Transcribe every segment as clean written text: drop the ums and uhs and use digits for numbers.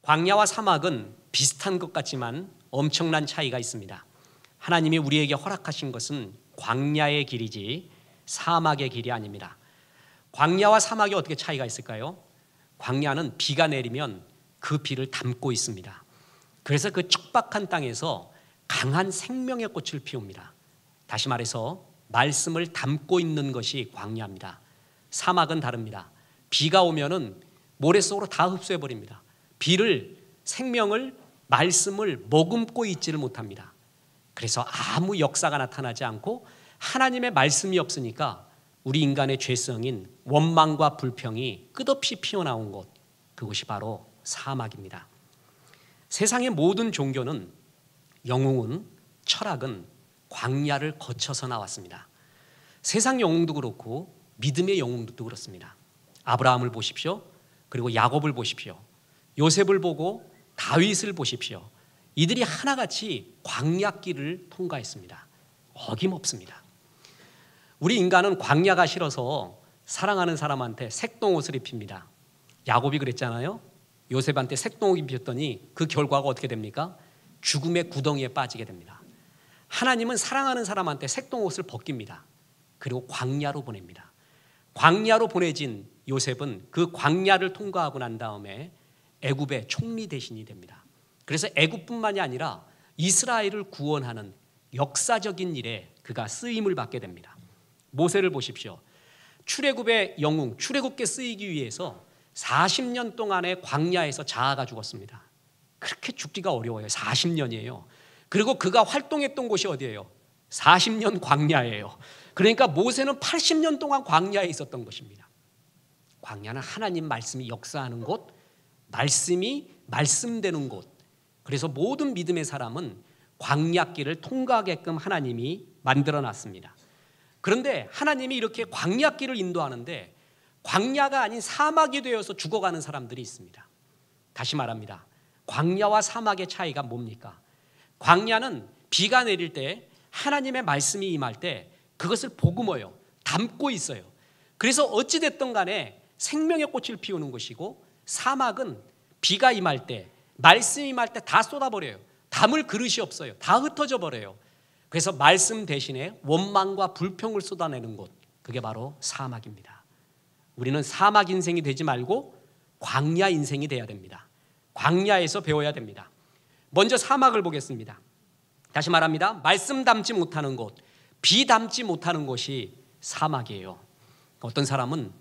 광야와 사막은 비슷한 것 같지만 엄청난 차이가 있습니다. 하나님이 우리에게 허락하신 것은 광야의 길이지 사막의 길이 아닙니다. 광야와 사막이 어떻게 차이가 있을까요? 광야는 비가 내리면 그 비를 담고 있습니다. 그래서 그 척박한 땅에서 강한 생명의 꽃을 피웁니다. 다시 말해서 말씀을 담고 있는 것이 광야입니다. 사막은 다릅니다. 비가 오면은 모래 속으로 다 흡수해버립니다. 비를, 생명을, 말씀을 머금고 있지를 못합니다. 그래서 아무 역사가 나타나지 않고 하나님의 말씀이 없으니까 우리 인간의 죄성인 원망과 불평이 끝없이 피어나온 곳, 그것이 바로 사막입니다. 세상의 모든 종교는, 영웅은, 철학은 광야를 거쳐서 나왔습니다. 세상 영웅도 그렇고 믿음의 영웅도 그렇습니다. 아브라함을 보십시오. 그리고 야곱을 보십시오. 요셉을 보고 다윗을 보십시오. 이들이 하나같이 광야길을 통과했습니다. 어김없습니다. 우리 인간은 광야가 싫어서 사랑하는 사람한테 색동옷을 입힙니다. 야곱이 그랬잖아요. 요셉한테 색동옷 입혔더니 그 결과가 어떻게 됩니까? 죽음의 구덩이에 빠지게 됩니다. 하나님은 사랑하는 사람한테 색동옷을 벗깁니다. 그리고 광야로 보냅니다. 광야로 보내진 요셉은 그 광야를 통과하고 난 다음에 애굽의 총리 대신이 됩니다. 그래서 애굽뿐만이 아니라 이스라엘을 구원하는 역사적인 일에 그가 쓰임을 받게 됩니다. 모세를 보십시오. 출애굽의 영웅, 출애굽께 쓰이기 위해서 40년 동안의 광야에서 자아가 죽었습니다. 그렇게 죽기가 어려워요. 40년이에요. 그리고 그가 활동했던 곳이 어디예요? 40년 광야예요. 그러니까 모세는 80년 동안 광야에 있었던 것입니다. 광야는 하나님 말씀이 역사하는 곳, 말씀이 말씀되는 곳. 그래서 모든 믿음의 사람은 광야길을 통과하게끔 하나님이 만들어놨습니다. 그런데 하나님이 이렇게 광야길을 인도하는데 광야가 아닌 사막이 되어서 죽어가는 사람들이 있습니다. 다시 말합니다. 광야와 사막의 차이가 뭡니까? 광야는 비가 내릴 때 하나님의 말씀이 임할 때 그것을 보금어요. 담고 있어요. 그래서 어찌됐든 간에 생명의 꽃을 피우는 것이고, 사막은 비가 임할 때, 말씀이 임할 때 다 쏟아버려요. 담을 그릇이 없어요. 다 흩어져 버려요. 그래서 말씀 대신에 원망과 불평을 쏟아내는 곳, 그게 바로 사막입니다. 우리는 사막 인생이 되지 말고 광야 인생이 돼야 됩니다. 광야에서 배워야 됩니다. 먼저 사막을 보겠습니다. 다시 말합니다. 말씀 담지 못하는 곳, 비 담지 못하는 곳이 사막이에요. 어떤 사람은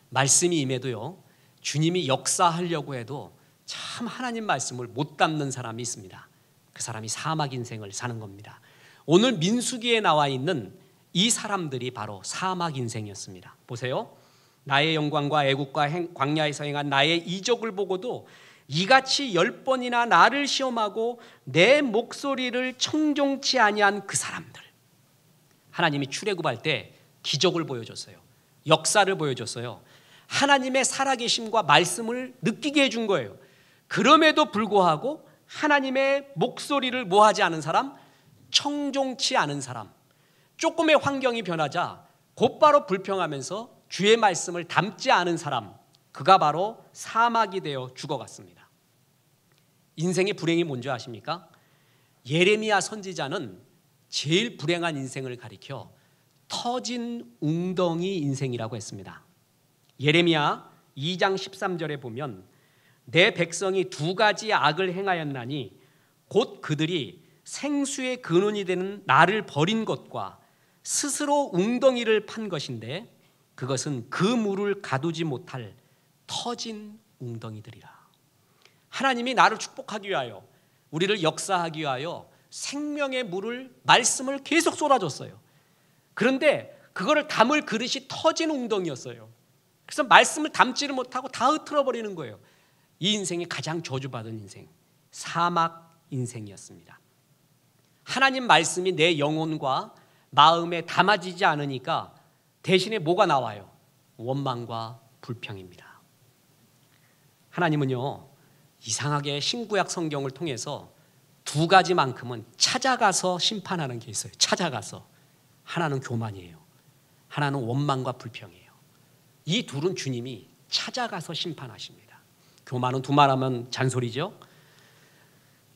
말씀이 임해도요, 주님이 역사하려고 해도 참 하나님 말씀을 못 담는 사람이 있습니다. 그 사람이 사막 인생을 사는 겁니다. 오늘 민수기에 나와 있는 이 사람들이 바로 사막 인생이었습니다. 보세요. 나의 영광과 애국과 광야에서 행한 나의 이적을 보고도 이같이 10번이나 나를 시험하고 내 목소리를 청종치 아니한 그 사람들. 하나님이 출애굽할 때 기적을 보여줬어요. 역사를 보여줬어요. 하나님의 살아계심과 말씀을 느끼게 해준 거예요. 그럼에도 불구하고 하나님의 목소리를 뭐하지 않은 사람? 청종치 않은 사람. 조금의 환경이 변하자 곧바로 불평하면서 주의 말씀을 담지 않은 사람, 그가 바로 사막이 되어 죽어갔습니다. 인생의 불행이 뭔지 아십니까? 예레미야 선지자는 제일 불행한 인생을 가리켜 터진 웅덩이 인생이라고 했습니다. 예레미야 2장 13절에 보면 내 백성이 두 가지 악을 행하였나니 곧 그들이 생수의 근원이 되는 나를 버린 것과 스스로 웅덩이를 판 것인데 그것은 그 물을 가두지 못할 터진 웅덩이들이라. 하나님이 나를 축복하기 위하여, 우리를 역사하기 위하여 생명의 물을, 말씀을 계속 쏟아줬어요. 그런데 그거를 담을 그릇이 터진 웅덩이였어요. 그래서 말씀을 담지를 못하고 다 흐트러버리는 거예요. 이 인생이 가장 저주받은 인생, 사막 인생이었습니다. 하나님 말씀이 내 영혼과 마음에 담아지지 않으니까 대신에 뭐가 나와요? 원망과 불평입니다. 하나님은요, 이상하게 신구약 성경을 통해서 두 가지만큼은 찾아가서 심판하는 게 있어요. 찾아가서. 하나는 교만이에요. 하나는 원망과 불평이에요. 이 둘은 주님이 찾아가서 심판하십니다. 교만은 두말하면 잔소리죠.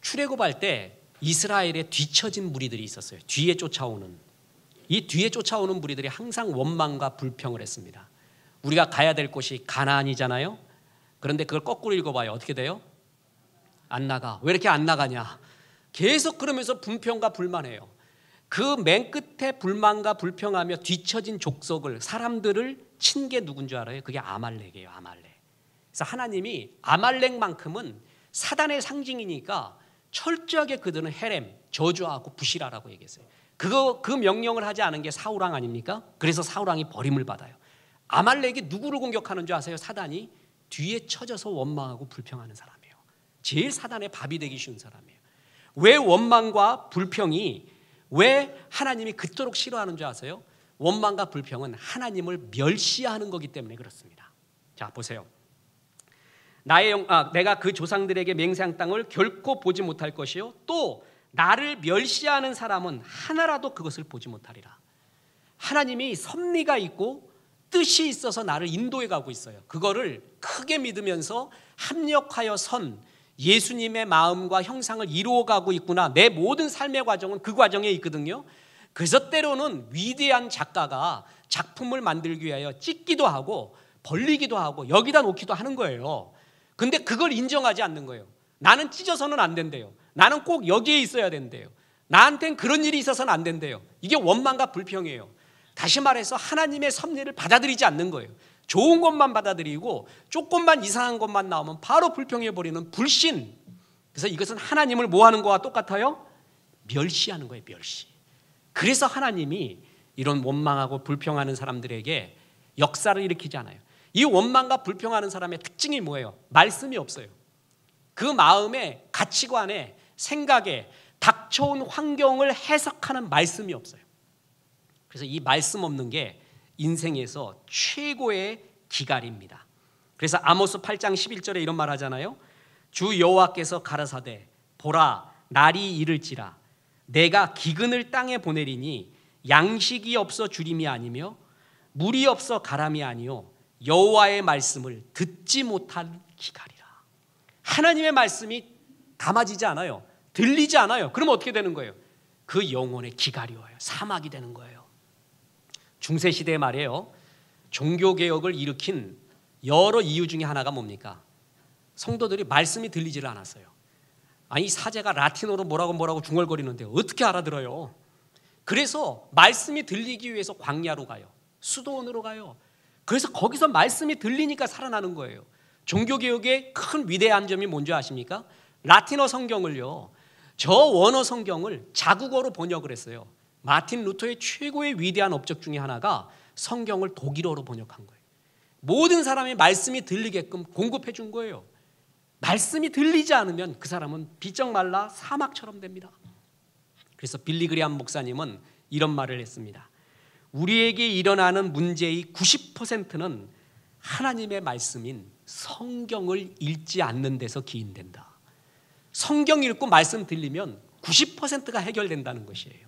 출애굽할 때 이스라엘에 뒤처진 무리들이 있었어요. 뒤에 쫓아오는. 이 뒤에 쫓아오는 무리들이 항상 원망과 불평을 했습니다. 우리가 가야 될 곳이 가나안이잖아요. 그런데 그걸 거꾸로 읽어봐요. 어떻게 돼요? 안 나가. 왜 이렇게 안 나가냐? 계속 그러면서 분평과 불만해요. 그 맨 끝에 불만과 불평하며 뒤처진 족속을, 사람들을 친 게 누군 줄 알아요? 그게 아말렉이에요. 아말렉. 그래서 하나님이 아말렉만큼은 사단의 상징이니까 철저하게 그들은 헤렘, 저주하고 부실하라고 얘기했어요. 그 명령을 하지 않은 게 사울왕 아닙니까? 그래서 사울왕이 버림을 받아요. 아말렉이 누구를 공격하는 줄 아세요? 사단이 뒤에 쳐져서 원망하고 불평하는 사람이에요. 제일 사단의 밥이 되기 쉬운 사람이에요. 왜 원망과 불평이, 왜 하나님이 그토록 싫어하는 줄 아세요? 원망과 불평은 하나님을 멸시하는 거기 때문에 그렇습니다. 자, 보세요. 내가 그 조상들에게 맹세한 땅을 결코 보지 못할 것이요, 또 나를 멸시하는 사람은 하나라도 그것을 보지 못하리라. 하나님이 섭리가 있고 뜻이 있어서 나를 인도해 가고 있어요. 그거를 크게 믿으면서 합력하여 선 예수님의 마음과 형상을 이루어가고 있구나. 내 모든 삶의 과정은 그 과정에 있거든요. 그래서 때로는 위대한 작가가 작품을 만들기 위하여 찢기도 하고 벌리기도 하고 여기다 놓기도 하는 거예요. 근데 그걸 인정하지 않는 거예요. 나는 찢어서는 안 된대요. 나는 꼭 여기에 있어야 된대요. 나한텐 그런 일이 있어서는 안 된대요. 이게 원망과 불평이에요. 다시 말해서 하나님의 섭리를 받아들이지 않는 거예요. 좋은 것만 받아들이고 조금만 이상한 것만 나오면 바로 불평해버리는 불신. 그래서 이것은 하나님을 뭐 하는 거와 똑같아요? 멸시하는 거예요. 멸시. 그래서 하나님이 이런 원망하고 불평하는 사람들에게 역사를 일으키지 않아요. 이 원망과 불평하는 사람의 특징이 뭐예요? 말씀이 없어요. 그 마음에, 가치관에, 생각에 닥쳐온 환경을 해석하는 말씀이 없어요. 그래서 이 말씀 없는 게 인생에서 최고의 기갈입니다. 그래서 아모스 8장 11절에 이런 말 하잖아요. 주 여호와께서 가라사대 보라 날이 이를지라 내가 기근을 땅에 보내리니 양식이 없어 주림이 아니며 물이 없어 가람이 아니요 여호와의 말씀을 듣지 못할 기갈이라. 하나님의 말씀이 담아지지 않아요. 들리지 않아요. 그럼 어떻게 되는 거예요? 그 영혼의 기갈이 와요. 사막이 되는 거예요. 중세시대 말이에요. 종교개혁을 일으킨 여러 이유 중에 하나가 뭡니까? 성도들이 말씀이 들리지를 않았어요. 아니 사제가 라틴어로 뭐라고 중얼거리는데 어떻게 알아들어요? 그래서 말씀이 들리기 위해서 광야로 가요. 수도원으로 가요. 그래서 거기서 말씀이 들리니까 살아나는 거예요. 종교개혁의 큰 위대한 점이 뭔지 아십니까? 라틴어 성경을요, 저 원어 성경을 자국어로 번역을 했어요. 마틴 루터의 최고의 위대한 업적 중에 하나가 성경을 독일어로 번역한 거예요. 모든 사람이 말씀이 들리게끔 공급해 준 거예요. 말씀이 들리지 않으면 그 사람은 비쩍 말라 사막처럼 됩니다. 그래서 빌리 그레함 목사님은 이런 말을 했습니다. 우리에게 일어나는 문제의 90%는 하나님의 말씀인 성경을 읽지 않는 데서 기인된다. 성경 읽고 말씀 들리면 90%가 해결된다는 것이에요.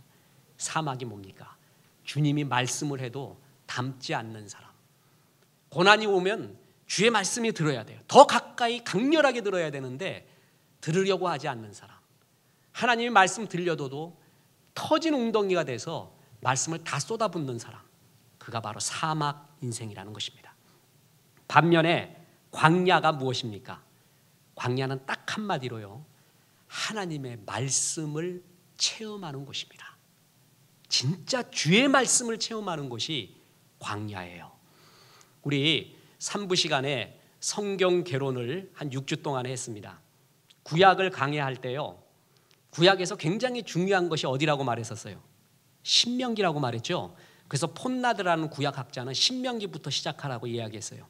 사막이 뭡니까? 주님이 말씀을 해도 담지 않는 사람. 고난이 오면 주의 말씀이 들어야 돼요. 더 가까이 강렬하게 들어야 되는데 들으려고 하지 않는 사람. 하나님의 말씀 들려도 터진 웅덩이가 돼서 말씀을 다 쏟아붓는 사람. 그가 바로 사막 인생이라는 것입니다. 반면에 광야가 무엇입니까? 광야는 딱 한마디로요, 하나님의 말씀을 체험하는 곳입니다. 진짜 주의 말씀을 체험하는 곳이 광야예요. 우리 3부 시간에 성경 개론을 한 6주 동안 했습니다. 구약을 강해할 때요, 구약에서 굉장히 중요한 것이 어디라고 말했었어요? 신명기라고 말했죠. 그래서 폰나드라는 구약학자는 신명기부터 시작하라고 이야기했어요.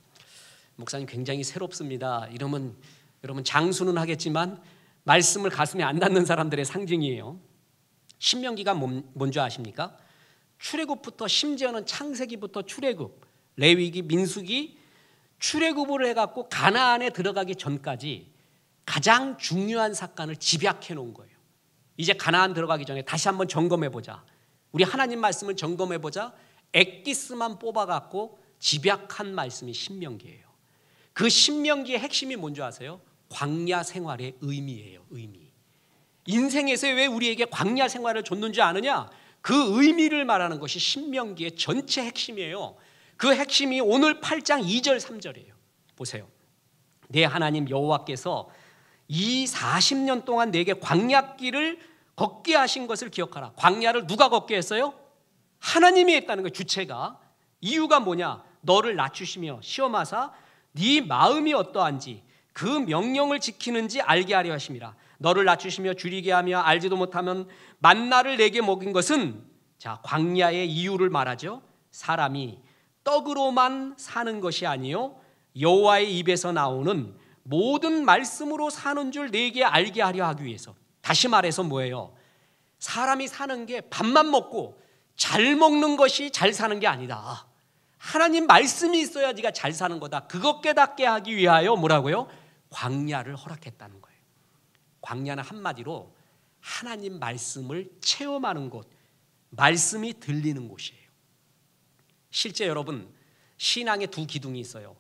목사님 굉장히 새롭습니다. 이러면 여러분 장수는 하겠지만 말씀을 가슴에 안 닿는 사람들의 상징이에요. 신명기가 뭔지 아십니까? 출애굽부터, 심지어는 창세기부터 출애굽, 레위기, 민수기, 출애굽을 해갖고 가나안에 들어가기 전까지 가장 중요한 사건을 집약해 놓은 거예요. 이제 가나안 들어가기 전에 다시 한번 점검해보자. 우리 하나님 말씀을 점검해보자. 엑기스만 뽑아갖고 집약한 말씀이 신명기예요. 그 신명기의 핵심이 뭔지 아세요? 광야 생활의 의미예요. 의미. 인생에서 왜 우리에게 광야 생활을 줬는지 아느냐? 그 의미를 말하는 것이 신명기의 전체 핵심이에요. 그 핵심이 오늘 8장 2절 3절이에요. 보세요. 내 하나님 여호와께서 이 40년 동안 내게 광야길을 걷게 하신 것을 기억하라. 광야를 누가 걷게 했어요? 하나님이 했다는 거예요. 주체가. 이유가 뭐냐? 너를 낮추시며 시험하사 네 마음이 어떠한지 그 명령을 지키는지 알게 하려 하심이라. 너를 낮추시며 줄이게 하며 알지도 못하면 만나를 내게 먹인 것은, 자, 광야의 이유를 말하죠. 사람이 떡으로만 사는 것이 아니요 여호와의 입에서 나오는 모든 말씀으로 사는 줄 내게 알게 하려 하기 위해서. 다시 말해서 뭐예요? 사람이 사는 게 밥만 먹고 잘 먹는 것이 잘 사는 게 아니다. 하나님 말씀이 있어야 네가 잘 사는 거다. 그것 깨닫게 하기 위하여 뭐라고요? 광야를 허락했다는 거예요. 광야는 한마디로 하나님 말씀을 체험하는 곳, 말씀이 들리는 곳이에요. 실제 여러분, 신앙에 두 기둥이 있어요.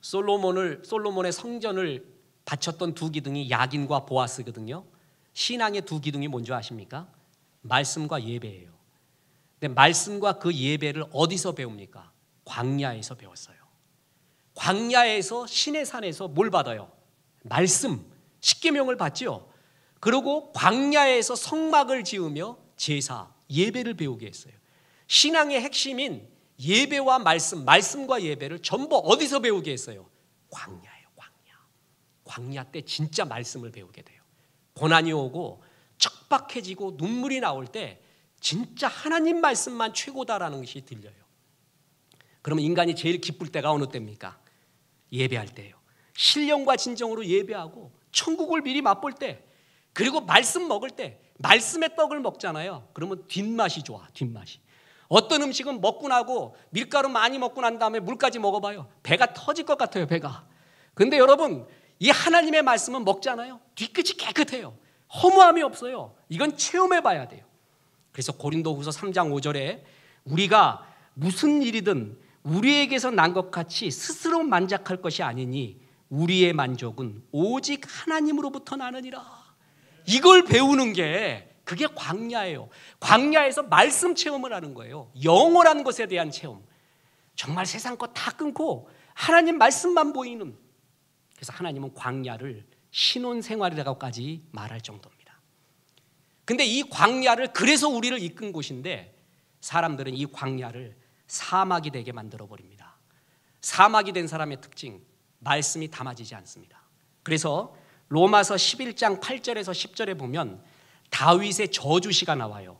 솔로몬의 성전을 바쳤던 두 기둥이 야긴과 보아스거든요. 신앙의 두 기둥이 뭔지 아십니까? 말씀과 예배예요. 근데 말씀과 그 예배를 어디서 배웁니까? 광야에서 배웠어요. 광야에서, 신의 산에서 뭘 받아요? 말씀, 십계명을 받지요. 그리고 광야에서 성막을 지으며 제사, 예배를 배우게 했어요. 신앙의 핵심인 예배와 말씀, 말씀과 예배를 전부 어디서 배우게 했어요? 광야예요. 광야 때 진짜 말씀을 배우게 돼요. 고난이 오고 척박해지고 눈물이 나올 때 진짜 하나님 말씀만 최고다라는 것이 들려요. 그러면 인간이 제일 기쁠 때가 어느 때입니까? 예배할 때예요. 신령과 진정으로 예배하고 천국을 미리 맛볼 때, 그리고 말씀 먹을 때, 말씀의 떡을 먹잖아요. 그러면 뒷맛이 좋아. 뒷맛이. 어떤 음식은 먹고 나고 밀가루 많이 먹고 난 다음에 물까지 먹어봐요. 배가 터질 것 같아요. 배가. 근데 여러분, 이 하나님의 말씀은 먹잖아요. 뒤끝이 깨끗해요. 허무함이 없어요. 이건 체험해봐야 돼요. 그래서 고린도후서 3장 5절에 우리가 무슨 일이든 우리에게서 난 것 같이 스스로 만족할 것이 아니니 우리의 만족은 오직 하나님으로부터 나느니라. 이걸 배우는 게, 그게 광야예요. 광야에서 말씀 체험을 하는 거예요. 영원한 것에 대한 체험. 정말 세상 거 다 끊고 하나님 말씀만 보이는. 그래서 하나님은 광야를 신혼생활이라고까지 말할 정도입니다. 근데 이 광야를, 그래서 우리를 이끈 곳인데 사람들은 이 광야를 사막이 되게 만들어 버립니다. 사막이 된 사람의 특징, 말씀이 담아지지 않습니다. 그래서 로마서 11장 8절에서 10절에 보면 다윗의 저주시가 나와요.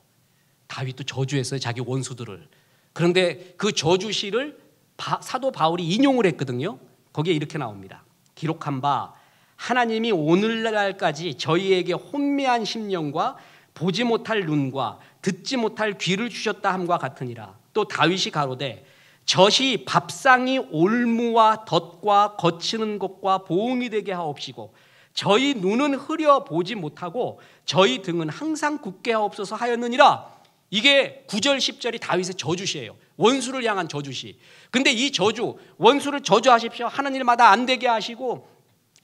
다윗도 저주했어요, 자기 원수들을. 그런데 그 저주시를 사도 바울이 인용을 했거든요. 거기에 이렇게 나옵니다. 기록한 바 하나님이 오늘날까지 저희에게 혼미한 심령과 보지 못할 눈과 듣지 못할 귀를 주셨다 함과 같으니라. 또 다윗이 가로되 젖이 밥상이 올무와 덫과 거치는 것과 보응이 되게 하옵시고 저희 눈은 흐려 보지 못하고 저희 등은 항상 굳게 하옵소서 하였느니라. 이게 9절 10절이 다윗의 저주시예요. 원수를 향한 저주시. 근데 이 저주, 원수를 저주하십시오, 하나님마다 안 되게 하시고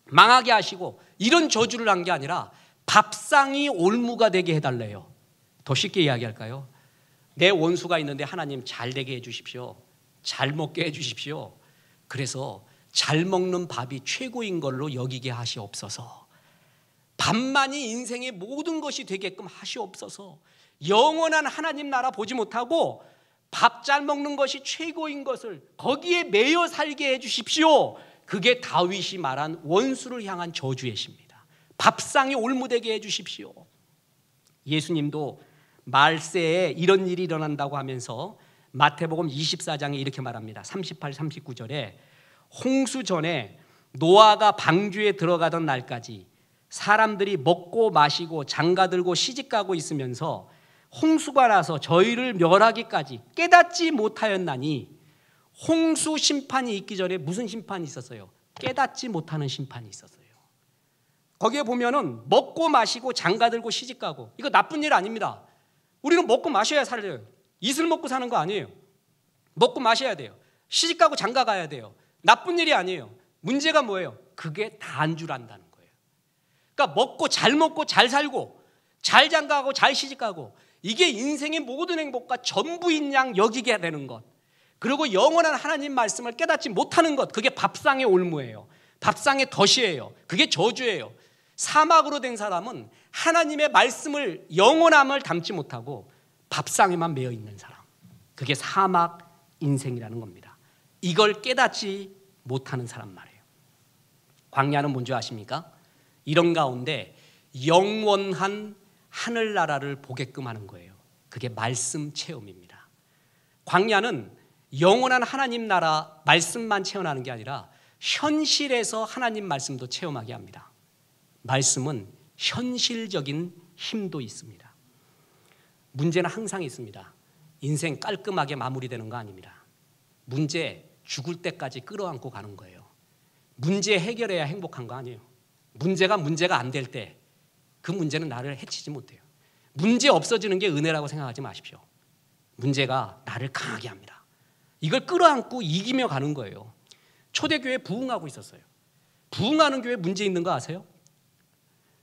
망하게 하시고, 이런 저주를 한 게 아니라 밥상이 올무가 되게 해달래요. 더 쉽게 이야기할까요? 내 원수가 있는데 하나님 잘 되게 해주십시오, 잘 먹게 해주십시오. 그래서 잘 먹는 밥이 최고인 걸로 여기게 하시옵소서. 밥만이 인생의 모든 것이 되게끔 하시옵소서. 영원한 하나님 나라 보지 못하고 밥 잘 먹는 것이 최고인 것을 거기에 매여 살게 해주십시오. 그게 다윗이 말한 원수를 향한 저주의 시입니다. 밥상이 올무되게 해주십시오. 예수님도 말세에 이런 일이 일어난다고 하면서 마태복음 24장에 이렇게 말합니다. 38, 39절에 홍수 전에 노아가 방주에 들어가던 날까지 사람들이 먹고 마시고 장가들고 시집가고 있으면서 홍수가 나서 저희를 멸하기까지 깨닫지 못하였나니, 홍수 심판이 있기 전에 무슨 심판이 있었어요? 깨닫지 못하는 심판이 있었어요. 거기에 보면은 먹고 마시고 장가들고 시집가고, 이거 나쁜 일 아닙니다. 우리는 먹고 마셔야 살려요. 이슬 먹고 사는 거 아니에요. 먹고 마셔야 돼요. 시집가고 장가 가야 돼요. 나쁜 일이 아니에요. 문제가 뭐예요? 그게 다인 줄 안다는 거예요. 그러니까 먹고 잘 살고 잘 장가가고 잘 시집가고 이게 인생의 모든 행복과 전부인 양 여기게 되는 것, 그리고 영원한 하나님 말씀을 깨닫지 못하는 것, 그게 밥상의 올무예요. 밥상의 덫이에요. 그게 저주예요. 사막으로 된 사람은 하나님의 말씀을, 영원함을 담지 못하고 밥상에만 매여 있는 사람, 그게 사막 인생이라는 겁니다. 이걸 깨닫지 못하는 사람 말이에요. 광야는 뭔지 아십니까? 이런 가운데 영원한 하늘나라를 보게끔 하는 거예요. 그게 말씀 체험입니다. 광야는 영원한 하나님 나라 말씀만 체험하는 게 아니라 현실에서 하나님 말씀도 체험하게 합니다. 말씀은 현실적인 힘도 있습니다. 문제는 항상 있습니다. 인생 깔끔하게 마무리되는 거 아닙니다. 문제 죽을 때까지 끌어안고 가는 거예요. 문제 해결해야 행복한 거 아니에요. 문제가 안 될 때 그 문제는 나를 해치지 못해요. 문제 없어지는 게 은혜라고 생각하지 마십시오. 문제가 나를 강하게 합니다. 이걸 끌어안고 이기며 가는 거예요. 초대교회 부흥하고 있었어요. 부흥하는 교회 문제 있는 거 아세요?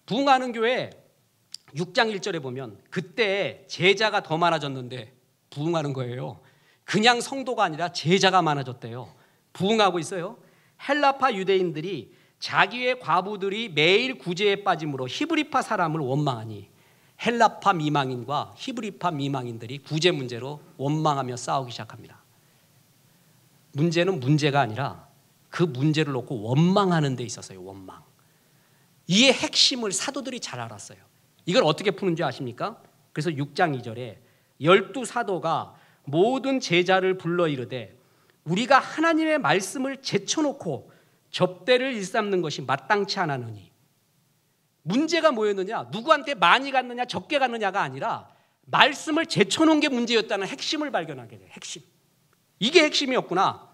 부흥하는 교회 6장 1절에 보면 그때 제자가 더 많아졌는데 부흥하는 거예요. 그냥 성도가 아니라 제자가 많아졌대요. 부흥하고 있어요. 헬라파 유대인들이 자기의 과부들이 매일 구제에 빠짐으로 히브리파 사람을 원망하니 헬라파 미망인과 히브리파 미망인들이 구제 문제로 원망하며 싸우기 시작합니다. 문제는 문제가 아니라 그 문제를 놓고 원망하는 데 있었어요. 원망. 이의 핵심을 사도들이 잘 알았어요. 이걸 어떻게 푸는지 아십니까? 그래서 6장 2절에 12사도가 모든 제자를 불러 이르되 우리가 하나님의 말씀을 제쳐놓고 접대를 일삼는 것이 마땅치 않았느니. 문제가 뭐였느냐? 누구한테 많이 갔느냐 적게 갔느냐가 아니라 말씀을 제쳐놓은 게 문제였다는 핵심을 발견하게 돼요. 핵심. 이게 핵심이었구나.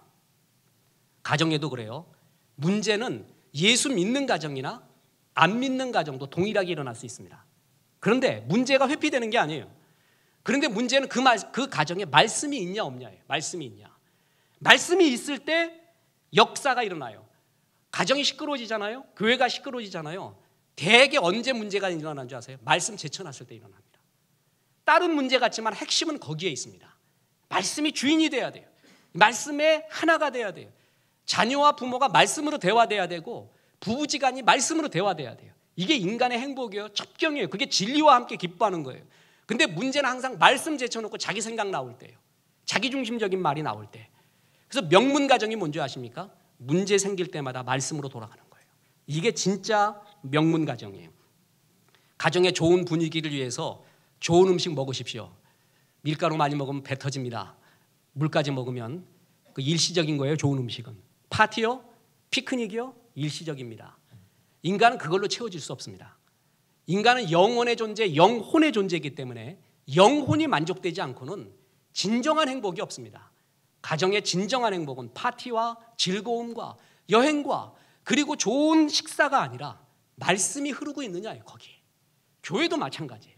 가정에도 그래요. 문제는 예수 믿는 가정이나 안 믿는 가정도 동일하게 일어날 수 있습니다. 그런데 문제가 회피되는 게 아니에요. 그런데 문제는 그 가정에 말씀이 있냐 없냐예요. 말씀이 있냐. 말씀이 있을 때 역사가 일어나요. 가정이 시끄러워지잖아요. 교회가 시끄러워지잖아요. 대개 언제 문제가 일어나는 줄 아세요? 말씀 제쳐놨을 때 일어납니다. 다른 문제 같지만 핵심은 거기에 있습니다. 말씀이 주인이 돼야 돼요. 말씀의 하나가 돼야 돼요. 자녀와 부모가 말씀으로 대화돼야 되고 부부지간이 말씀으로 대화돼야 돼요. 이게 인간의 행복이에요. 첩경이에요. 그게 진리와 함께 기뻐하는 거예요. 근데 문제는 항상 말씀 제쳐놓고 자기 생각 나올 때예요. 자기중심적인 말이 나올 때. 그래서 명문 가정이 뭔지 아십니까? 문제 생길 때마다 말씀으로 돌아가는 거예요. 이게 진짜 명문 가정이에요. 가정의 좋은 분위기를 위해서 좋은 음식 먹으십시오. 밀가루 많이 먹으면 배 터집니다. 물까지 먹으면 그 일시적인 거예요. 좋은 음식은. 파티요? 피크닉이요? 일시적입니다. 인간은 그걸로 채워질 수 없습니다. 인간은 영혼의 존재, 영혼의 존재이기 때문에 영혼이 만족되지 않고는 진정한 행복이 없습니다. 가정의 진정한 행복은 파티와 즐거움과 여행과 그리고 좋은 식사가 아니라 말씀이 흐르고 있느냐예요. 거기에. 교회도 마찬가지예요.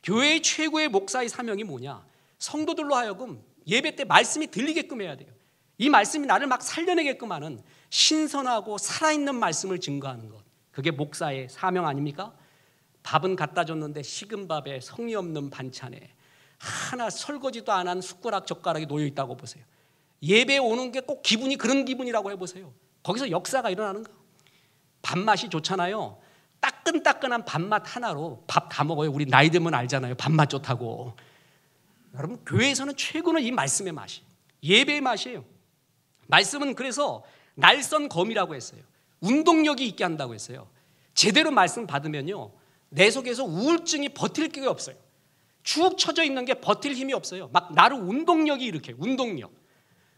교회의 최고의 목사의 사명이 뭐냐? 성도들로 하여금 예배 때 말씀이 들리게끔 해야 돼요. 이 말씀이 나를 막 살려내게끔 하는 신선하고 살아있는 말씀을 증거하는 것. 그게 목사의 사명 아닙니까? 밥은 갖다 줬는데 식은 밥에 성의 없는 반찬에 하나 설거지도 안 한 숟가락 젓가락이 놓여 있다고 보세요. 예배에 오는 게 꼭 기분이 그런 기분이라고 해보세요. 거기서 역사가 일어나는 거. 밥맛이 좋잖아요. 따끈따끈한 밥맛 하나로 밥 다 먹어요. 우리 나이 들면 알잖아요. 밥맛 좋다고. 여러분 교회에서는 최고는 이 말씀의 맛이, 예배의 맛이에요. 말씀은 그래서 날선 검이라고 했어요. 운동력이 있게 한다고 했어요. 제대로 말씀 받으면요, 내 속에서 우울증이 버틸 게 없어요. 축 처져 있는 게 버틸 힘이 없어요. 막 나를 운동력이 일으켜요. 운동력.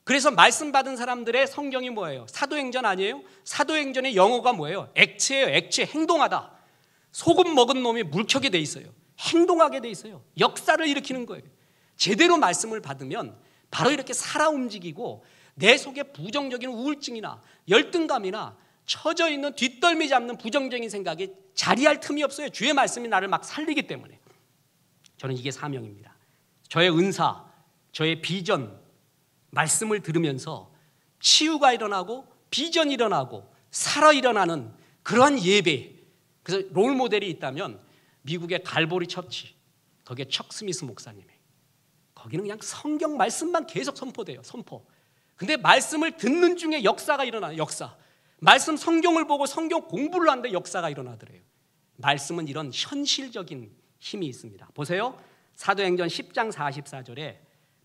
그래서 말씀 받은 사람들의 성경이 뭐예요? 사도행전 아니에요? 사도행전의 영어가 뭐예요? 액체예요. 액체. 행동하다. 소금 먹은 놈이 물켜게 돼 있어요. 행동하게 돼 있어요. 역사를 일으키는 거예요. 제대로 말씀을 받으면 바로 이렇게 살아 움직이고 내 속에 부정적인 우울증이나 열등감이나 처져 있는 뒷덜미 잡는 부정적인 생각이 자리할 틈이 없어요. 주의 말씀이 나를 막 살리기 때문에. 저는 이게 사명입니다. 저의 은사, 저의 비전, 말씀을 들으면서 치유가 일어나고 비전이 일어나고 살아 일어나는 그러한 예배. 그래서 롤 모델이 있다면 미국의 갈보리 처치, 거기에 척 스미스 목사님이, 거기는 그냥 성경 말씀만 계속 선포돼요. 선포. 근데 말씀을 듣는 중에 역사가 일어나요. 역사. 말씀 성경을 보고 성경 공부를 하는데 역사가 일어나더래요. 말씀은 이런 현실적인 힘이 있습니다. 보세요. 사도행전 10장 44절에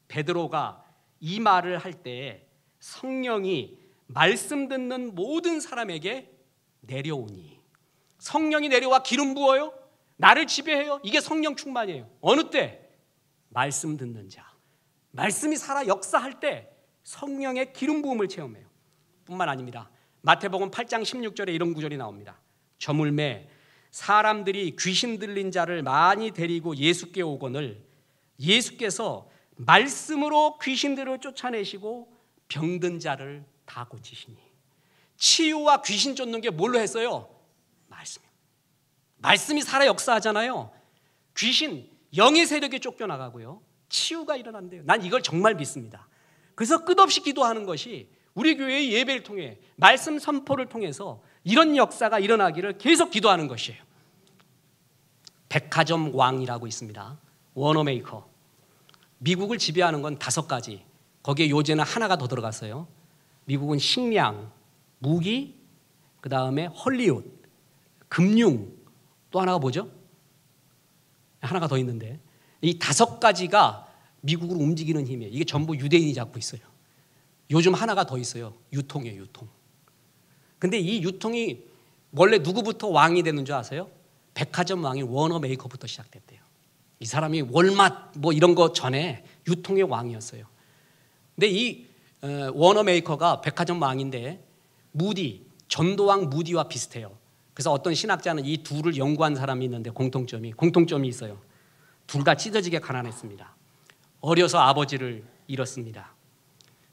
베드로가 이 말을 할 때 성령이 말씀 듣는 모든 사람에게 내려오니, 성령이 내려와 기름 부어요. 나를 지배해요. 이게 성령 충만이에요. 어느 때? 말씀 듣는 자. 말씀이 살아 역사할 때 성령의 기름 부음을 체험해요. 뿐만 아닙니다. 마태복음 8장 16절에 이런 구절이 나옵니다. 저물매 사람들이 귀신 들린 자를 많이 데리고 예수께 오거늘 예수께서 말씀으로 귀신들을 쫓아내시고 병든 자를 다 고치시니. 치유와 귀신 쫓는 게 뭘로 했어요? 말씀이에요. 말씀이 살아 역사하잖아요. 귀신, 영의 세력이 쫓겨나가고요, 치유가 일어난대요. 난 이걸 정말 믿습니다. 그래서 끝없이 기도하는 것이 우리 교회의 예배를 통해, 말씀 선포를 통해서 이런 역사가 일어나기를 계속 기도하는 것이에요. 백화점 왕이라고 있습니다. 워너메이커. 미국을 지배하는 건 5가지. 거기에 요새는 하나가 더 들어갔어요. 미국은 식량, 무기, 그 다음에 헐리우드, 금융, 또 하나가 뭐죠? 하나가 더 있는데, 이 5가지가 미국을 움직이는 힘이에요. 이게 전부 유대인이 잡고 있어요. 요즘 하나가 더 있어요. 유통이에요. 유통. 근데 이 유통이 원래 누구부터 왕이 되는 줄 아세요? 백화점 왕이 워너메이커부터 시작됐대요. 이 사람이 월맛 뭐 이런 거 전에 유통의 왕이었어요. 근데 이 워너메이커가 백화점 왕인데, 무디, 전도왕 무디와 비슷해요. 그래서 어떤 신학자는 이 둘을 연구한 사람이 있는데 공통점이 있어요. 둘 다 찢어지게 가난했습니다. 어려서 아버지를 잃었습니다.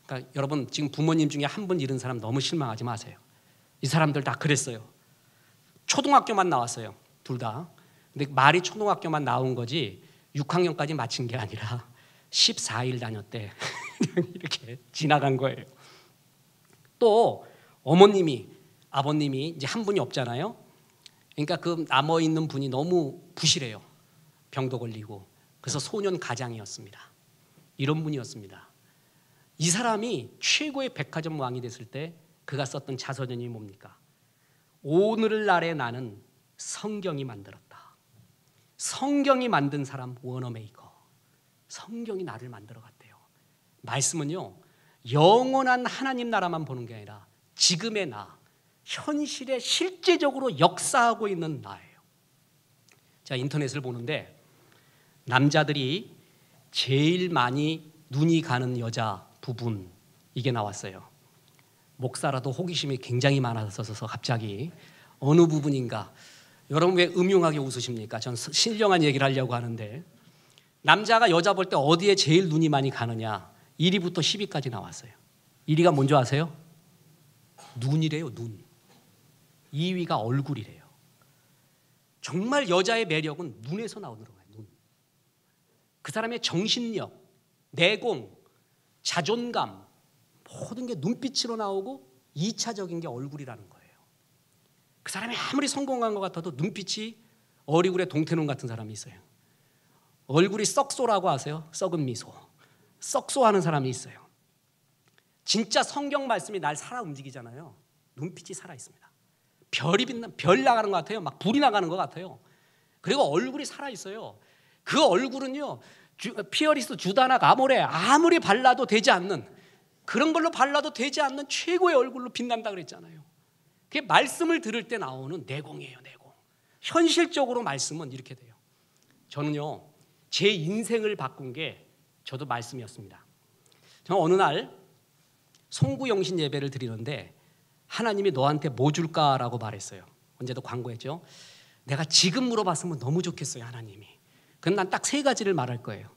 그러니까 여러분, 지금 부모님 중에 한 분 잃은 사람 너무 실망하지 마세요. 이 사람들 다 그랬어요. 초등학교만 나왔어요. 둘 다. 근데 말이 초등학교만 나온 거지 6학년까지 마친 게 아니라 14일 다녔대. 이렇게 지나간 거예요. 또 어머님이, 아버님이 이제 한 분이 없잖아요. 그러니까 그 남아있는 분이 너무 부실해요. 병도 걸리고. 그래서 소년 가장이었습니다. 이런 분이었습니다. 이 사람이 최고의 백화점 왕이 됐을 때 그가 썼던 자서전이 뭡니까? 오늘날의 나는 성경이 만들었다. 성경이 만든 사람 워너메이커. 성경이 나를 만들어 갔대요. 말씀은요, 영원한 하나님 나라만 보는 게 아니라 지금의 나, 현실에 실제적으로 역사하고 있는 나예요. 제가 인터넷을 보는데 남자들이 제일 많이 눈이 가는 여자 부분, 이게 나왔어요. 목사라도 호기심이 굉장히 많아서 갑자기 어느 부분인가. 여러분 왜 음흉하게 웃으십니까? 전 신령한 얘기를 하려고 하는데, 남자가 여자 볼 때 어디에 제일 눈이 많이 가느냐, 1위부터 10위까지 나왔어요. 1위가 뭔지 아세요? 눈이래요. 눈. 2위가 얼굴이래요. 정말 여자의 매력은 눈에서 나오는 거예요. 눈. 그 사람의 정신력, 내공, 자존감, 모든 게 눈빛으로 나오고 2차적인 게 얼굴이라는 거예요. 그 사람이 아무리 성공한 것 같아도 눈빛이 어리굴의 동태눈 같은 사람이 있어요. 얼굴이 썩소라고 아세요? 썩은 미소. 썩소하는 사람이 있어요. 진짜 성경 말씀이 날 살아 움직이잖아요. 눈빛이 살아 있습니다. 별 나가는 것 같아요. 막 불이 나가는 것 같아요. 그리고 얼굴이 살아 있어요. 그 얼굴은요, 피어리스, 주다나 가모레 아무리 발라도 되지 않는, 그런 걸로 발라도 되지 않는 최고의 얼굴로 빛난다 그랬잖아요. 그게 말씀을 들을 때 나오는 내공이에요. 내공. 현실적으로 말씀은 이렇게 돼요. 저는요, 제 인생을 바꾼 게 저도 말씀이었습니다. 저는 어느 날 송구영신 예배를 드리는데 하나님이 너한테 뭐 줄까라고 말했어요. 언제도 광고했죠. 내가 지금 물어봤으면 너무 좋겠어요, 하나님이. 그럼 난 딱 3가지를 말할 거예요.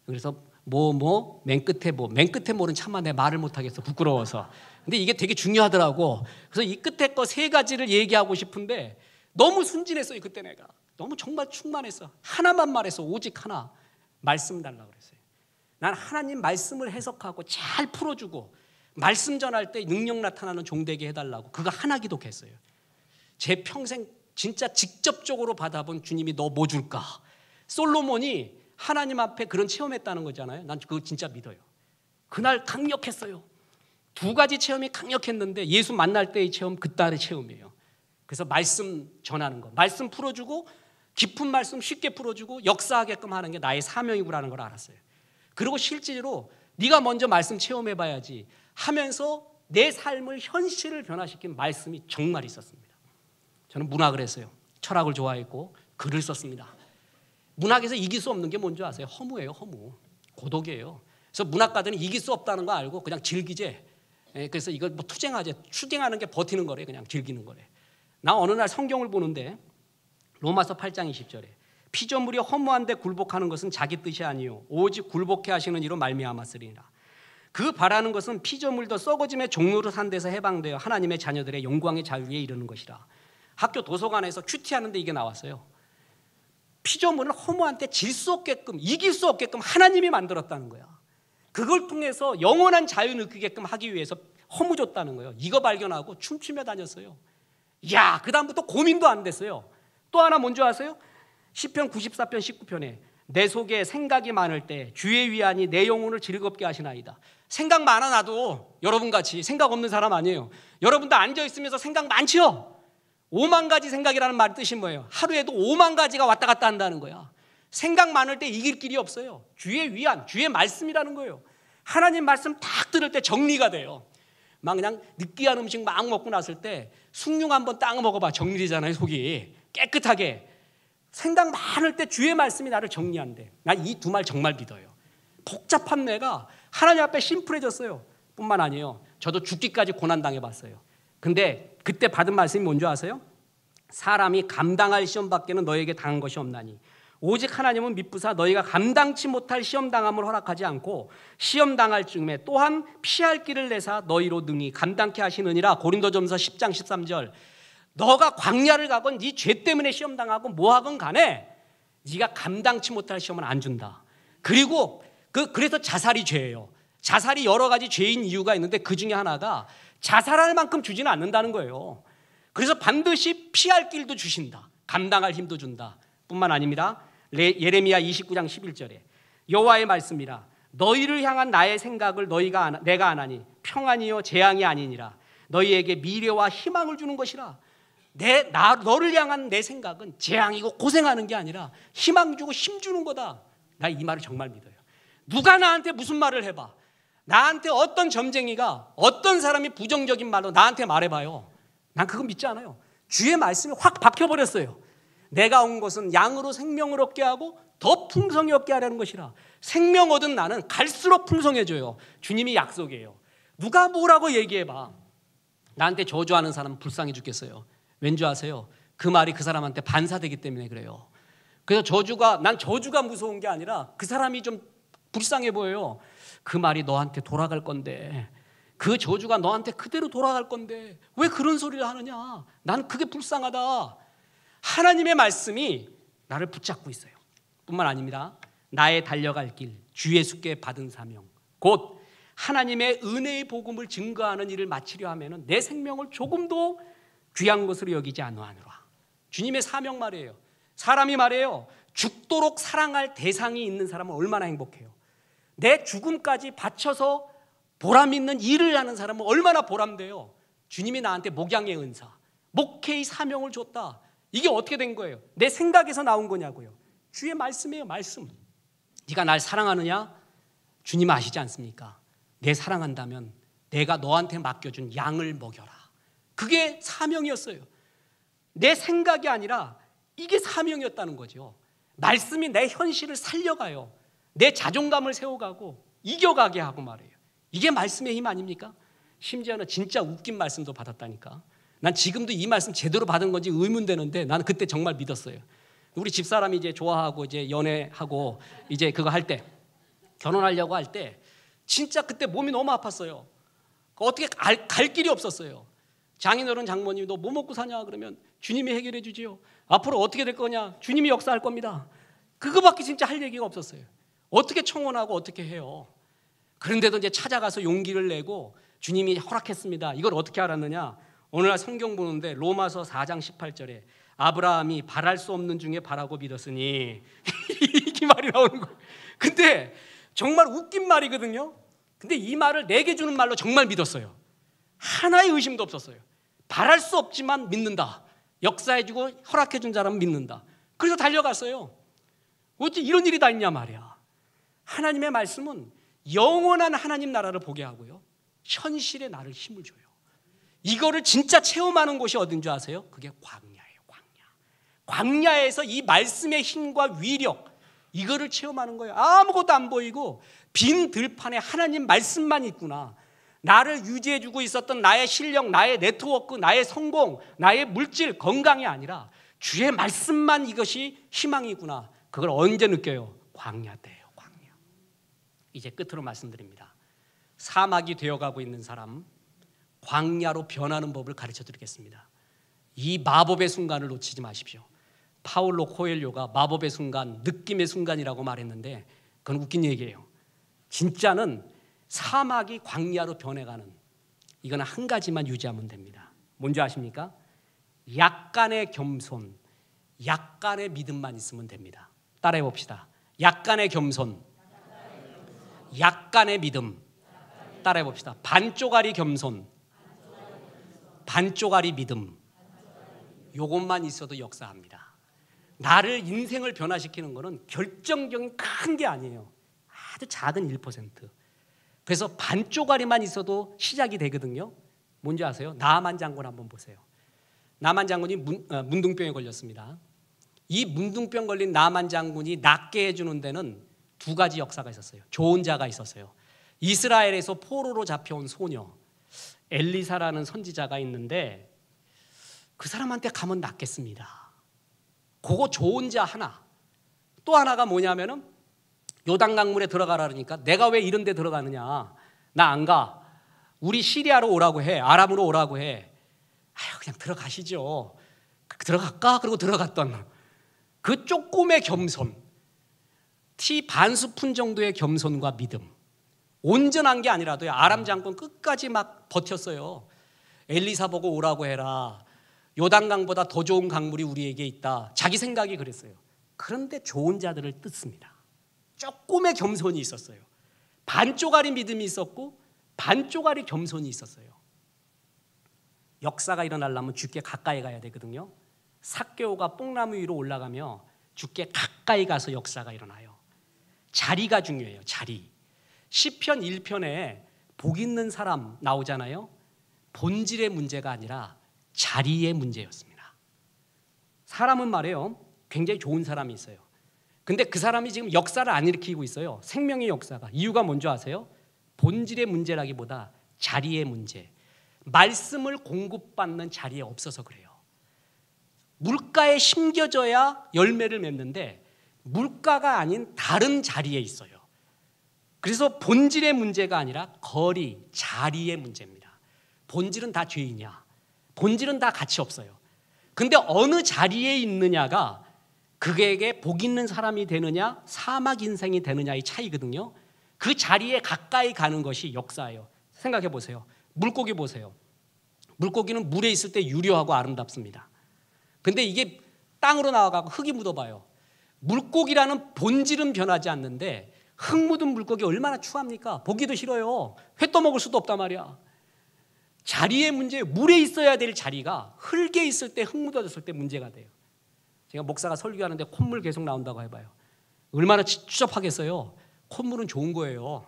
그래서 맨 끝에 맨 끝에 뭐는 참아 내 말을 못하겠어, 부끄러워서. 근데 이게 되게 중요하더라고. 그래서 이 끝에 거 3가지를 얘기하고 싶은데 너무 순진했어요. 그때 내가 너무 정말 충만했어. 하나만 말했어. 오직 하나. 말씀 달라고 그랬어요. 난 하나님 말씀을 해석하고 잘 풀어주고 말씀 전할 때 능력 나타나는 종 되게 해달라고 그거 하나 기도했어요. 제 평생 진짜 직접적으로 받아본 주님이 너 뭐 줄까? 솔로몬이 하나님 앞에 그런 체험했다는 거잖아요. 난 그거 진짜 믿어요. 그날 강력했어요. 두 가지 체험이 강력했는데 예수 만날 때의 체험, 그딸의 체험이에요. 그래서 말씀 전하는 거, 말씀 풀어주고 깊은 말씀 쉽게 풀어주고 역사하게끔 하는 게 나의 사명이구라는 걸 알았어요. 그리고 실제로 네가 먼저 말씀 체험해봐야지 하면서 내 삶을 현실을 변화시킨 말씀이 정말 있었습니다. 저는 문학을 했어요. 철학을 좋아했고 글을 썼습니다. 문학에서 이길 수 없는 게 뭔지 아세요? 허무예요. 허무. 고독이에요. 그래서 문학가들은 이길 수 없다는 거 알고 그냥 즐기재. 그래서 이걸 뭐 투쟁하재. 추쟁하는 게 버티는 거래. 그냥 즐기는 거래. 나 어느 날 성경을 보는데 로마서 8장 20절에 피조물이 허무한데 굴복하는 것은 자기 뜻이 아니요 오직 굴복해 하시는 이로 말미암았으리라. 그 바라는 것은 피조물도 썩어짐의 종로로 산 데서 해방되어 하나님의 자녀들의 영광의 자유에 이르는 것이라. 학교 도서관에서 큐티하는데 이게 나왔어요. 피조물은 허무한테 질 수 없게끔 이길 수 없게끔 하나님이 만들었다는 거야. 그걸 통해서 영원한 자유 느끼게끔 하기 위해서 허무 줬다는 거예요. 이거 발견하고 춤추며 다녔어요. 야, 그 다음부터 고민도 안 됐어요. 또 하나 뭔지 아세요? 시편 94편 19편에 내 속에 생각이 많을 때 주의 위안이 내 영혼을 즐겁게 하시나이다. 생각 많아 나도 여러분같이 생각 없는 사람 아니에요. 여러분도 앉아있으면서 생각 많죠? 5만 가지 생각이라는 말 뜻이 뭐예요? 하루에도 5만 가지가 왔다 갔다 한다는 거야. 생각 많을 때 이길 길이 없어요. 주의 위안, 주의 말씀이라는 거예요. 하나님 말씀 딱 들을 때 정리가 돼요. 막 그냥 느끼한 음식 막 먹고 났을 때 숭늉 한번 딱 먹어봐. 정리되잖아요. 속이 깨끗하게. 생각 많을 때 주의 말씀이 나를 정리한대. 난 이 두 말 정말 믿어요. 복잡한 내가 하나님 앞에 심플해졌어요. 뿐만 아니에요. 저도 죽기까지 고난당해봤어요. 근데 그때 받은 말씀이 뭔지 아세요? 사람이 감당할 시험밖에는 너에게 당한 것이 없나니 오직 하나님은 미쁘사 너희가 감당치 못할 시험당함을 허락하지 않고 시험당할 즈음에 또한 피할 길을 내사 너희로 능히 감당케 하시느니라. 고린도전서 10장 13절. 너가 광야를 가건 네 죄 때문에 시험당하고 뭐하건 간에 네가 감당치 못할 시험은 안 준다. 그리고 그래서 자살이 죄예요. 자살이 여러 가지 죄인 이유가 있는데 그 중에 하나가 자살할 만큼 주지는 않는다는 거예요. 그래서 반드시 피할 길도 주신다. 감당할 힘도 준다. 뿐만 아닙니다. 예레미야 29장 11절에 여호와의 말씀이라 너희를 향한 나의 생각을 내가 아나니 평안이요 재앙이 아니니라. 너희에게 미래와 희망을 주는 것이라. 너를 향한 내 생각은 재앙이고 고생하는 게 아니라 희망 주고 힘 주는 거다. 나 이 말을 정말 믿어요. 누가 나한테 무슨 말을 해봐. 나한테 어떤 점쟁이가 어떤 사람이 부정적인 말로 나한테 말해봐요. 난 그거 믿지 않아요. 주의 말씀이 확 박혀버렸어요. 내가 온 것은 양으로 생명을 얻게 하고 더 풍성히 얻게 하려는 것이라. 생명 얻은 나는 갈수록 풍성해져요. 주님이 약속이에요. 누가 뭐라고 얘기해봐. 나한테 저주하는 사람은 불쌍해 죽겠어요. 왠지 아세요? 그 말이 그 사람한테 반사되기 때문에 그래요. 그래서 난 저주가 무서운 게 아니라 그 사람이 좀 불쌍해 보여요. 그 말이 너한테 돌아갈 건데 그 저주가 너한테 그대로 돌아갈 건데 왜 그런 소리를 하느냐. 난 그게 불쌍하다. 하나님의 말씀이 나를 붙잡고 있어요. 뿐만 아닙니다. 나의 달려갈 길, 주 예수께 받은 사명, 곧 하나님의 은혜의 복음을 증거하는 일을 마치려 하면 내 생명을 조금도 귀한 것으로 여기지 않으노라. 주님의 사명 말이에요. 사람이 말이에요. 죽도록 사랑할 대상이 있는 사람은 얼마나 행복해요. 내 죽음까지 바쳐서 보람 있는 일을 하는 사람은 얼마나 보람돼요. 주님이 나한테 목양의 은사, 목회의 사명을 줬다. 이게 어떻게 된 거예요? 내 생각에서 나온 거냐고요. 주의 말씀이에요. 말씀. 네가 날 사랑하느냐? 주님 아시지 않습니까? 내 사랑한다면 내가 너한테 맡겨준 양을 먹여라. 그게 사명이었어요. 내 생각이 아니라 이게 사명이었다는 거죠. 말씀이 내 현실을 살려가요. 내 자존감을 세워가고 이겨가게 하고 말이에요. 이게 말씀의 힘 아닙니까? 심지어는 진짜 웃긴 말씀도 받았다니까. 난 지금도 이 말씀 제대로 받은 건지 의문되는데 나는 그때 정말 믿었어요. 우리 집사람이 이제 좋아하고 이제 연애하고 이제 그거 할 때 결혼하려고 할 때 진짜 그때 몸이 너무 아팠어요. 어떻게 갈 길이 없었어요. 장인어른 장모님이 너 뭐 먹고 사냐 그러면 주님이 해결해 주지요. 앞으로 어떻게 될 거냐? 주님이 역사할 겁니다. 그거밖에 진짜 할 얘기가 없었어요. 어떻게 청혼하고 어떻게 해요? 그런데도 이제 찾아가서 용기를 내고 주님이 허락했습니다. 이걸 어떻게 알았느냐? 오늘날 성경 보는데 로마서 4장 18절에 아브라함이 바랄 수 없는 중에 바라고 믿었으니 이 말이 나오는 거예요. 근데 정말 웃긴 말이거든요. 근데 이 말을 내게 주는 말로 정말 믿었어요. 하나의 의심도 없었어요. 바랄 수 없지만 믿는다. 역사해주고 허락해준 사람은 믿는다. 그래서 달려갔어요. 어째 이런 일이 다 있냐 말이야. 하나님의 말씀은 영원한 하나님 나라를 보게 하고요, 현실에 나를 힘을 줘요. 이거를 진짜 체험하는 곳이 어딘 줄 아세요? 그게 광야예요. 광야에서 이 말씀의 힘과 위력, 이거를 체험하는 거예요. 아무것도 안 보이고 빈 들판에 하나님 말씀만 있구나. 나를 유지해주고 있었던 나의 실력, 나의 네트워크, 나의 성공, 나의 물질, 건강이 아니라 주의 말씀만 이것이 희망이구나. 그걸 언제 느껴요? 광야 때예요. 광야. 이제 끝으로 말씀드립니다. 사막이 되어가고 있는 사람, 광야로 변하는 법을 가르쳐 드리겠습니다. 이 마법의 순간을 놓치지 마십시오. 파울로 코엘료가 마법의 순간, 느낌의 순간이라고 말했는데 그건 웃긴 얘기예요. 진짜는 사막이 광야로 변해가는, 이거는 한 가지만 유지하면 됩니다. 뭔지 아십니까? 약간의 겸손, 약간의 믿음만 있으면 됩니다. 따라해 봅시다. 약간의 겸손, 약간의 믿음. 따라해 봅시다. 반쪽짜리 겸손, 반쪽짜리 믿음. 요것만 있어도 역사합니다. 나를, 인생을 변화시키는 것은 결정적인 큰 게 아니에요. 아주 작은 1%. 그래서 반쪽짜리만 있어도 시작이 되거든요. 뭔지 아세요? 나만 장군 한번 보세요. 나만 장군이 문둥병에 걸렸습니다. 이 문둥병 걸린 나만 장군이 낫게 해주는 데는 두 가지 역사가 있었어요. 좋은 자가 있었어요. 이스라엘에서 포로로 잡혀온 소녀 엘리사라는 선지자가 있는데 그 사람한테 가면 낫겠습니다. 그거 좋은 자 하나. 또 하나가 뭐냐면은 요단강물에 들어가라 그러니까 내가 왜 이런 데 들어가느냐, 나 안 가, 우리 시리아로 오라고 해, 아람으로 오라고 해. 아유, 그냥 들어가시죠. 들어갈까? 그러고 들어갔던 그 조금의 겸손, 티 반 스푼 정도의 겸손과 믿음. 온전한 게 아니라도요, 아람 장군 끝까지 막 버텼어요. 엘리사 보고 오라고 해라, 요단강보다 더 좋은 강물이 우리에게 있다. 자기 생각이 그랬어요. 그런데 좋은 자들을 뜯습니다. 조금의 겸손이 있었어요. 반쪽짜리 믿음이 있었고 반쪽짜리 겸손이 있었어요. 역사가 일어나려면 주께 가까이 가야 되거든요. 삭개오가 뽕나무 위로 올라가며 주께 가까이 가서 역사가 일어나요. 자리가 중요해요. 자리. 시편 1편에 복 있는 사람 나오잖아요. 본질의 문제가 아니라 자리의 문제였습니다. 사람은 말이에요, 굉장히 좋은 사람이 있어요. 근데 그 사람이 지금 역사를 안 일으키고 있어요. 생명의 역사가. 이유가 뭔지 아세요? 본질의 문제라기보다 자리의 문제. 말씀을 공급받는 자리에 없어서 그래요. 물가에 심겨져야 열매를 맺는데 물가가 아닌 다른 자리에 있어요. 그래서 본질의 문제가 아니라 거리, 자리의 문제입니다. 본질은 다 죄인이야. 본질은 다 가치 없어요. 근데 어느 자리에 있느냐가 그에게 복 있는 사람이 되느냐, 사막 인생이 되느냐의 차이거든요. 그 자리에 가까이 가는 것이 역사예요. 생각해 보세요. 물고기 보세요. 물고기는 물에 있을 때 유려하고 아름답습니다. 근데 이게 땅으로 나와가고 흙이 묻어봐요. 물고기라는 본질은 변하지 않는데 흙 묻은 물고기 얼마나 추합니까? 보기도 싫어요. 회 떠먹을 수도 없단 말이야. 자리의 문제, 물에 있어야 될 자리가 흙에 있을 때, 흙 묻어졌을 때 문제가 돼요. 제가 목사가 설교하는데 콧물 계속 나온다고 해봐요. 얼마나 추접하겠어요. 콧물은 좋은 거예요.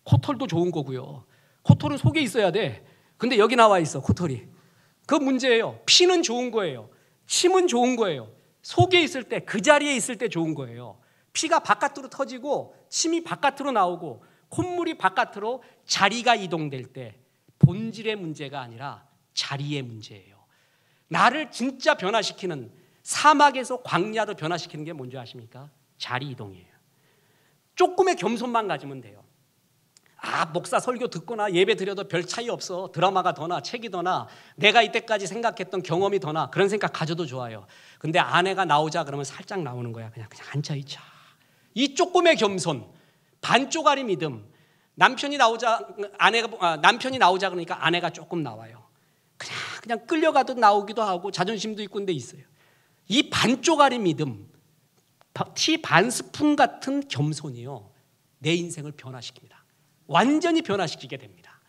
코털도 좋은 거고요. 코털은 속에 있어야 돼. 근데 여기 나와 있어, 코털이. 그 문제예요. 피는 좋은 거예요. 침은 좋은 거예요. 속에 있을 때, 그 자리에 있을 때 좋은 거예요. 피가 바깥으로 터지고 침이 바깥으로 나오고 콧물이 바깥으로 자리가 이동될 때 본질의 문제가 아니라 자리의 문제예요. 나를 진짜 변화시키는, 사막에서 광야로 변화시키는 게 뭔지 아십니까? 자리 이동이에요. 조금의 겸손만 가지면 돼요. 아, 목사 설교 듣거나 예배 드려도 별 차이 없어. 드라마가 더나 책이 더나 내가 이때까지 생각했던 경험이 더나 그런 생각 가져도 좋아요. 근데 아내가 나오자 그러면 살짝 나오는 거야. 그냥 앉아있자. 이 조금의 겸손, 반쪽짜리 믿음, 남편이 나오자 그러니까 아내가 조금 나와요. 그냥 끌려가도 나오기도 하고 자존심도 있고 데 있어요. 이 반쪽짜리 믿음, 티 반 스푼 같은 겸손이요, 내 인생을 변화시킵니다. 완전히 변화시키게 됩니다.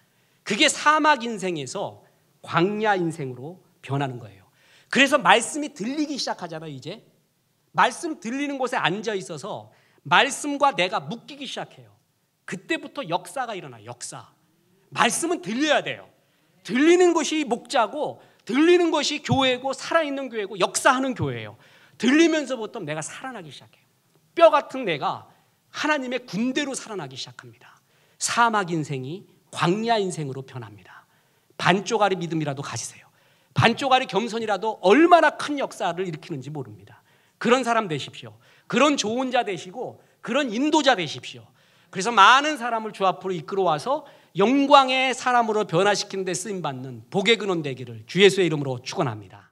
그게 사막 인생에서 광야 인생으로 변하는 거예요. 그래서 말씀이 들리기 시작하잖아요. 이제 말씀 들리는 곳에 앉아 있어서 말씀과 내가 묶이기 시작해요. 그때부터 역사가 일어나요. 역사. 말씀은 들려야 돼요. 들리는 것이 목자고, 들리는 것이 교회고, 살아있는 교회고, 역사하는 교회예요. 들리면서부터 내가 살아나기 시작해요. 뼈 같은 내가 하나님의 군대로 살아나기 시작합니다. 사막 인생이 광야 인생으로 변합니다. 반쪽짜리 믿음이라도 가지세요. 반쪽짜리 겸손이라도 얼마나 큰 역사를 일으키는지 모릅니다. 그런 사람 되십시오. 그런 좋은 자 되시고 그런 인도자 되십시오. 그래서 많은 사람을 주 앞으로 이끌어와서 영광의 사람으로 변화시키는 데 쓰임받는 복의 근원 되기를 주 예수의 이름으로 축원합니다.